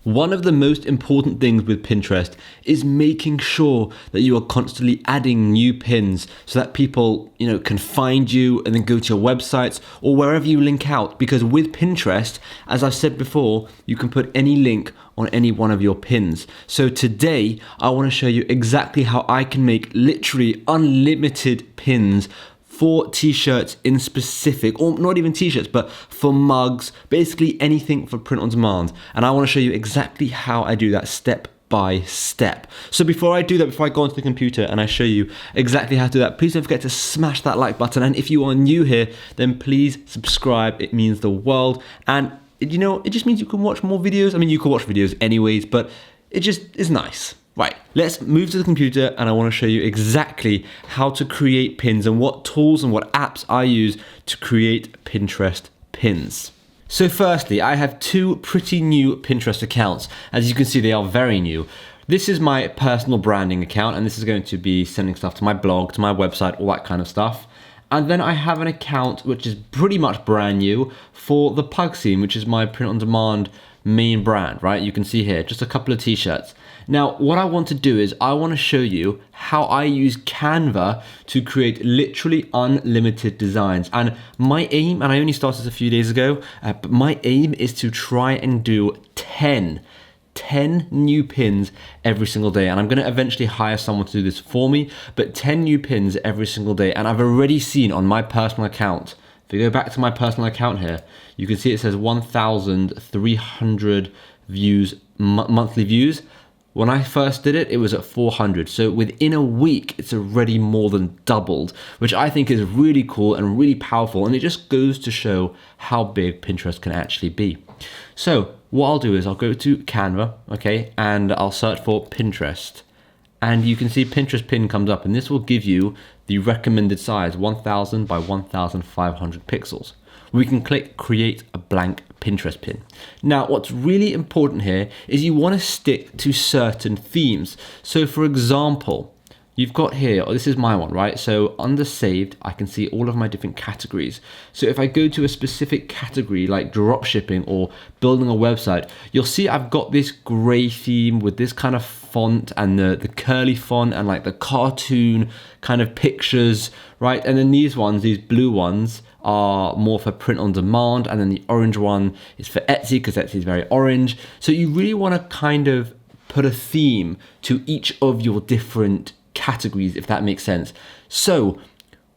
One of the most important things with Pinterest is making sure that you are constantly adding new pins so that people, can find you and then go to your websites or wherever you link out. Because with Pinterest, as I've said before, you can put any link on any one of your pins. So today, I want to show you exactly how I can make literally unlimited pins for t-shirts in specific, or not even t-shirts, but for mugs, basically anything for print on demand. And I want to show you exactly how I do that step by step. So before I do that, before I go onto the computer and I show you exactly how to do that, please don't forget to smash that like button. And if you are new here, then please subscribe. It means the world. And it just means you can watch more videos. I mean, you can watch videos anyways, but it just is nice. Right, let's move to the computer and I want to show you exactly how to create pins and what tools and what apps I use to create Pinterest pins. So firstly, I have two pretty new Pinterest accounts. As you can see, they are very new. This is my personal branding account, and this is going to be sending stuff to my blog, to my website, all that kind of stuff. And then I have an account which is pretty much brand new for the Pug Scene, which is my print on demand main brand, right? You can see here, just a couple of t-shirts. Now, what I want to do is I want to show you how I use Canva to create literally unlimited designs. And my aim, and I only started a few days ago, but my aim is to try and do 10 new pins every single day. And I'm going to eventually hire someone to do this for me, but 10 new pins every single day. And I've already seen on my personal account, if you go back to my personal account here, you can see it says 1,300 views, monthly views. When I first did it, it was at 400. So within a week, it's already more than doubled, which I think is really cool and really powerful. And it just goes to show how big Pinterest can actually be. So what I'll do is I'll go to Canva, okay, and I'll search for Pinterest. And you can see Pinterest pin comes up, and this will give you the recommended size, 1000 by 1500 pixels. We can click create a blank Pinterest pin. Now, what's really important here is you want to stick to certain themes. So for example, you've got here, this is my one, right? So under saved, I can see all of my different categories. So if I go to a specific category like drop shipping or building a website, you'll see I've got this gray theme with this kind of font and the curly font and like the cartoon kind of pictures, right? And then these blue ones are more for print on demand. And then the orange one is for Etsy because Etsy is very orange. So you really want to kind of put a theme to each of your different categories, if that makes sense. So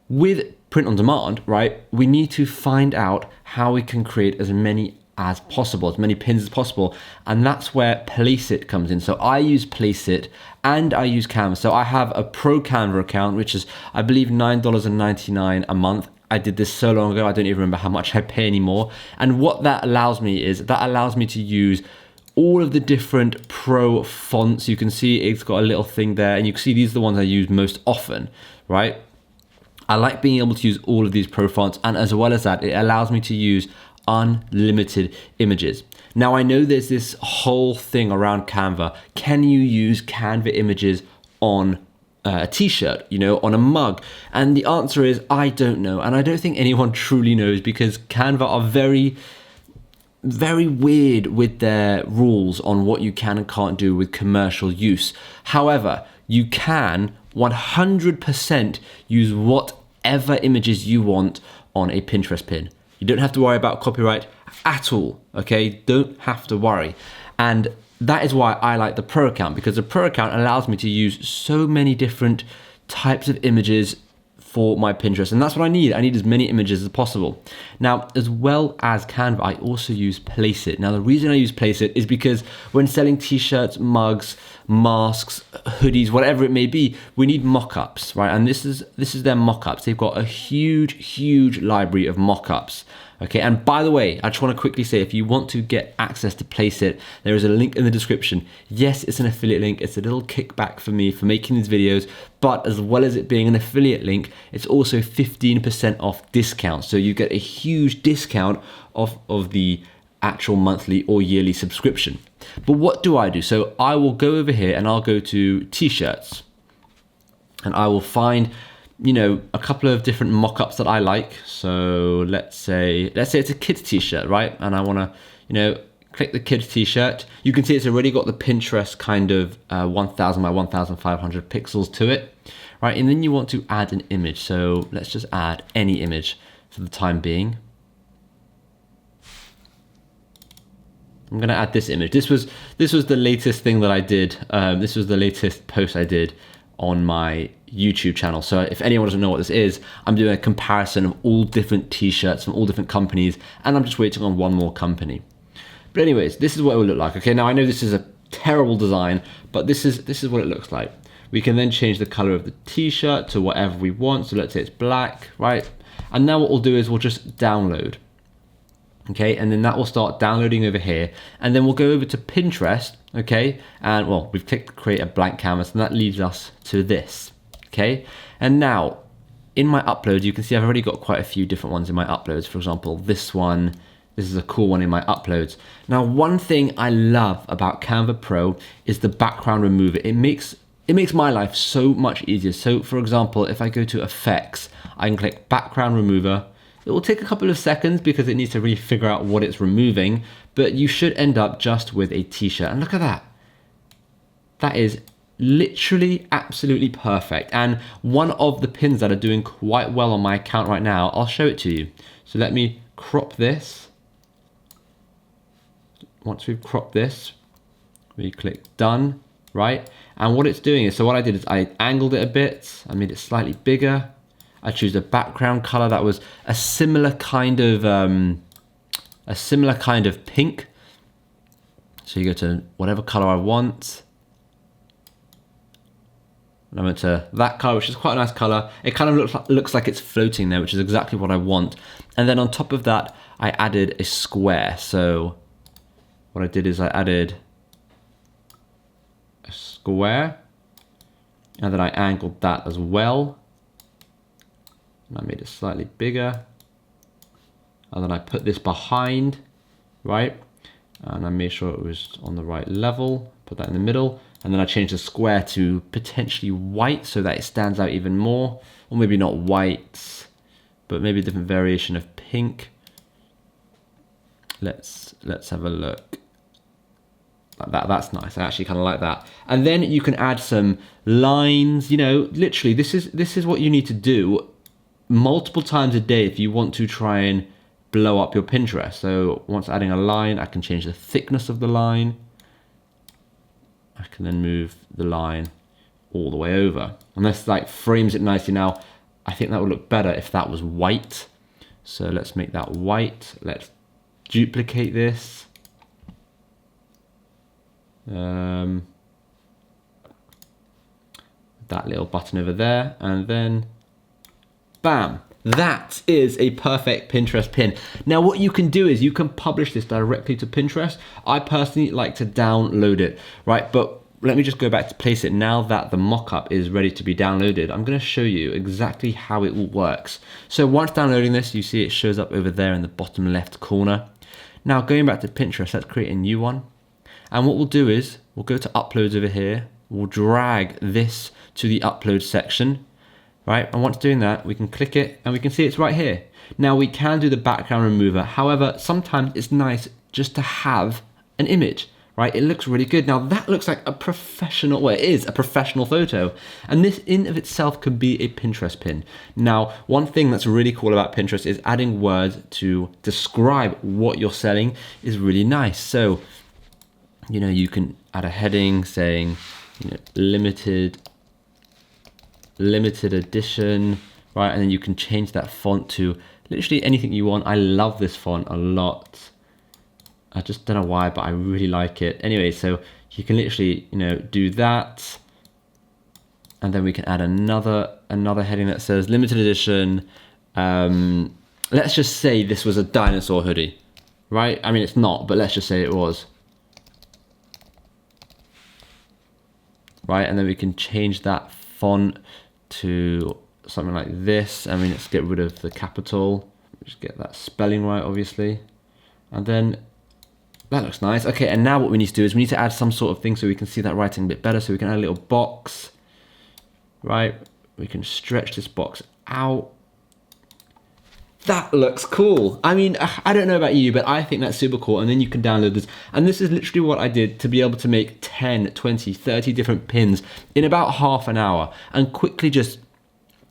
with print on demand, right, we need to find out how we can create as many as possible, as many pins as possible. And that's where Placeit comes in. So I use Placeit and I use Canva. So I have a pro Canva account, which is, I believe, $9.99 a month. I did this so long ago, I don't even remember how much I pay anymore. And what that allows me to use all of the different pro fonts. You can see it's got a little thing there, and you can see these are the ones I use most often, right? I like being able to use all of these pro fonts, and as well as that, it allows me to use unlimited images. Now, I know there's this whole thing around Canva. Can you use Canva images on a t-shirt, on a mug? And the answer is, I don't know. And I don't think anyone truly knows, because Canva are very weird with their rules on what you can and can't do with commercial use. However, you can 100% use whatever images you want on a Pinterest pin. You don't have to worry about copyright at all, okay? Don't have to worry. And that is why I like the Pro account, because the Pro account allows me to use so many different types of images for my Pinterest, and that's what I need. I need as many images as possible. Now, as well as Canva, I also use Placeit. Now, the reason I use Placeit is because when selling t-shirts, mugs, masks, hoodies, whatever it may be, we need mock-ups, right? And this is their mock-ups. They've got a huge library of mock-ups. Okay, and by the way, I just want to quickly say, if you want to get access to Placeit, there is a link in the description. Yes, it's an affiliate link. It's a little kickback for me for making these videos, but as well as it being an affiliate link, it's also 15% off discount. So you get a huge discount off of the actual monthly or yearly subscription. But what do I do? So I will go over here and I'll go to t-shirts, and I will find a couple of different mock-ups that I like. So let's say it's a kids t-shirt, right? And I want to, click the kids t-shirt. You can see it's already got the Pinterest kind of 1000 by 1500 pixels to it, right? And then you want to add an image. So let's just add any image for the time being. I'm gonna add this image. This was the latest thing that I did. This was the latest post I did on my YouTube channel. So if anyone doesn't know what this is, I'm doing a comparison of all different t-shirts from all different companies, and I'm just waiting on one more company. But anyways, this is what it will look like. Okay, now I know this is a terrible design, but this is what it looks like. We can then change the color of the t-shirt to whatever we want. So let's say it's black, right? And now what we'll do is we'll just download. Okay, and then that will start downloading over here, and then we'll go over to Pinterest, okay, and well, we've clicked create a blank canvas, and that leads us to this, okay. And now in my uploads, you can see I've already got quite a few different ones in my uploads. For example, this is a cool one in my uploads. Now, one thing I love about Canva Pro is the background remover. It makes my life so much easier. So for example, if I go to effects, I can click background remover. It will take a couple of seconds because it needs to really figure out what it's removing, but you should end up just with a t-shirt. And look at that. That is literally absolutely perfect. And one of the pins that are doing quite well on my account right now, I'll show it to you. So let me crop this. Once we've cropped this, we click done, right? And what it's doing is, so what I did is I angled it a bit, I made it slightly bigger. I choose a background color that was a similar kind of pink. So you go to whatever color I want. And I went to that color, which is quite a nice color. It kind of looks like it's floating there, which is exactly what I want. And then on top of that, I added a square. So what I did is I added a square, and then I angled that as well. And I made it slightly bigger. And then I put this behind, right? And I made sure it was on the right level, put that in the middle. And then I changed the square to potentially white so that it stands out even more. Or maybe not white, but maybe a different variation of pink. Let's have a look. That's nice. I actually kind of like that. And then you can add some lines, you know, literally this is what you need to do multiple times a day if you want to try and blow up your Pinterest. So once adding a line, I can change the thickness of the line. I can then move the line all the way over. And this like frames it nicely. Now, I think that would look better if that was white. So let's make that white. Let's duplicate this. That little button over there, and then bam, that is a perfect Pinterest pin. Now what you can do is you can publish this directly to Pinterest. I personally like to download it, right? But let me just go back to Placeit. Now that the mock-up is ready to be downloaded, I'm gonna show you exactly how it all works. So once downloading this, you see it shows up over there in the bottom left corner. Now going back to Pinterest, let's create a new one. And what we'll do is we'll go to uploads over here. We'll drag this to the upload section. Right, and once doing that, we can click it and we can see it's right here. Now we can do the background remover. However, sometimes it's nice just to have an image, right? It looks really good. Now that looks like a professional, well, it is a professional photo. And this in of itself could be a Pinterest pin. Now, one thing that's really cool about Pinterest is adding words to describe what you're selling is really nice. So, you know, you can add a heading saying, you know, limited edition, right? And then you can change that font to literally anything you want. I love this font a lot. I just don't know why, but I really like it. Anyway, so you can literally, you know, do that. And then we can add another heading that says limited edition. Let's just say this was a dinosaur hoodie, right? I mean, it's not, but let's just say it was. Right, and then we can change that font to something like this. I mean, let's get rid of the capital. Just get that spelling right, obviously. And then that looks nice. Okay, and now what we need to do is we need to add some sort of thing so we can see that writing a bit better. So we can add a little box, right? We can stretch this box out. That looks cool. I mean, I don't know about you, but I think that's super cool. And then you can download this. And this is literally what I did to be able to make 10, 20, 30 different pins in about half an hour and quickly just,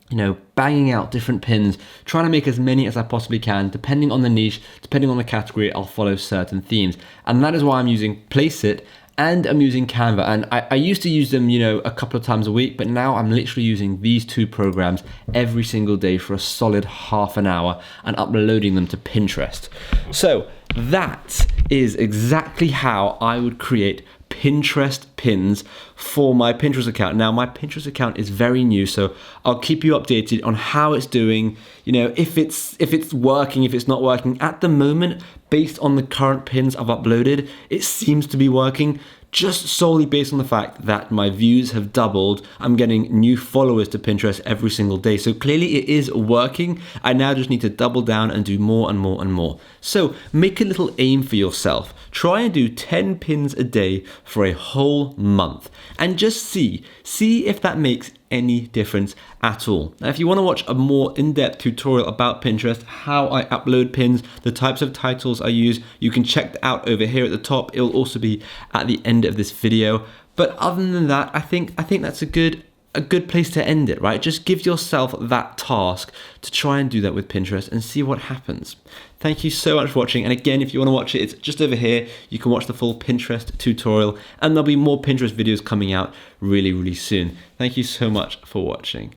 you know, banging out different pins, trying to make as many as I possibly can, depending on the niche, depending on the category, I'll follow certain themes. And that is why I'm using Placeit and I'm using Canva. And I used to use them, you know, a couple of times a week, but now I'm literally using these two programs every single day for a solid half an hour and uploading them to Pinterest. So that is exactly how I would create Pinterest pins for my Pinterest account. Now, my Pinterest account is very new, so I'll keep you updated on how it's doing, you know, if it's working, if it's not working. At the moment, based on the current pins I've uploaded, it seems to be working, just solely based on the fact that my views have doubled. I'm getting new followers to Pinterest every single day. So clearly it is working. I now just need to double down and do more and more and more. So make a little aim for yourself. Try and do 10 pins a day for a whole month and just see if that makes any difference at all. Now, if you want to watch a more in-depth tutorial about Pinterest, how I upload pins, the types of titles I use, you can check that out over here at the top. It will also be at the end of this video. But other than that, I think that's a good place to end it, right? Just give yourself that task to try and do that with Pinterest and see what happens. Thank you so much for watching. And again, if you want to watch it, it's just over here. You can watch the full Pinterest tutorial and there'll be more Pinterest videos coming out really, really soon. Thank you so much for watching.